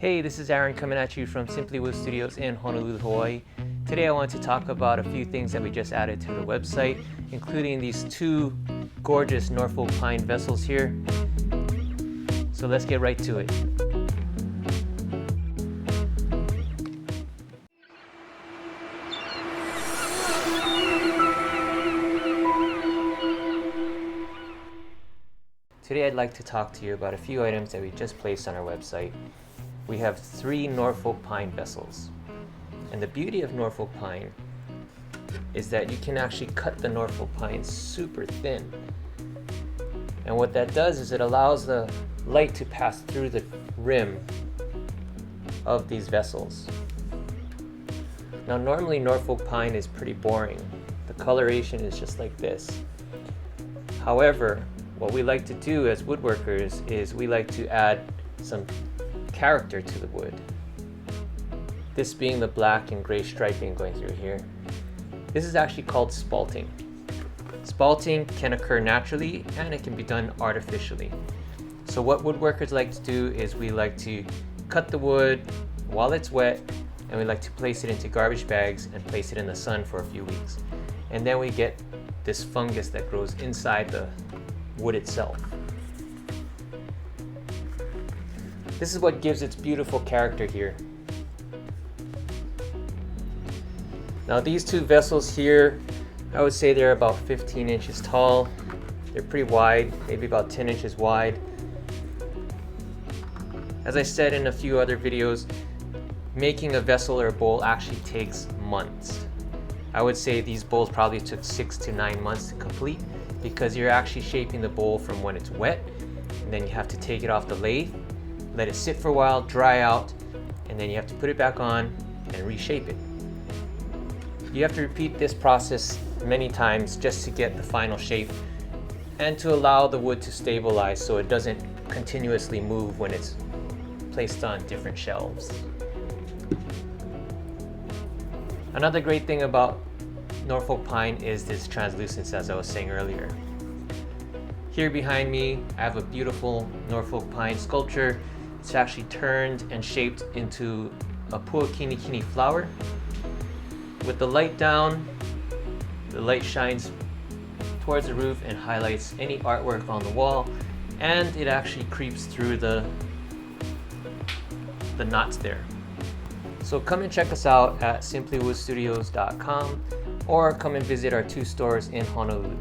Hey, this is Aaron coming at you from Simply Wood Studios in Honolulu, Hawaii. Today I want to talk about a few things that we just added to the website, including these two gorgeous Norfolk Pine Vessels here. So let's get right to it. Today I'd like to talk to you about a few items that we just placed on our website. We have 3 Norfolk Pine Vessels. And the beauty of Norfolk Pine is that you can actually cut the Norfolk Pine super thin. And what that does is it allows the light to pass through the rim of these vessels. Now normally Norfolk Pine is pretty boring. The coloration is just like this. However, what we like to do as woodworkers is we like to add some character to the wood. This being the black and gray striping going through here. This is actually called spalting. Spalting can occur naturally and it can be done artificially. So what woodworkers like to do is we like to cut the wood while it's wet, and we like to place it into garbage bags and place it in the sun for a few weeks. And then we get this fungus that grows inside the wood itself. This is what gives its beautiful character here. Now these two vessels here, I would say they're about 15 inches tall. They're pretty wide, maybe about 10 inches wide. As I said in a few other videos, making a vessel or a bowl actually takes months. I would say these bowls probably took 6 to 9 months to complete, because you're actually shaping the bowl from when it's wet, and then you have to take it off the lathe, let it sit for a while, dry out, and then you have to put it back on and reshape it. You have to repeat this process many times just to get the final shape and to allow the wood to stabilize so it doesn't continuously move when it's placed on different shelves. Another great thing about Norfolk Pine is this translucence, as I was saying earlier. Here behind me, I have a beautiful Norfolk Pine sculpture. It's actually turned and shaped into a puakinikini flower. With the light down, the light shines towards the roof and highlights any artwork on the wall, and it actually creeps through the knots there. So come and check us out at simplywoodstudios.com or come and visit our 2 stores in Honolulu.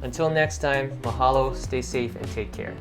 Until next time, mahalo, stay safe, and take care.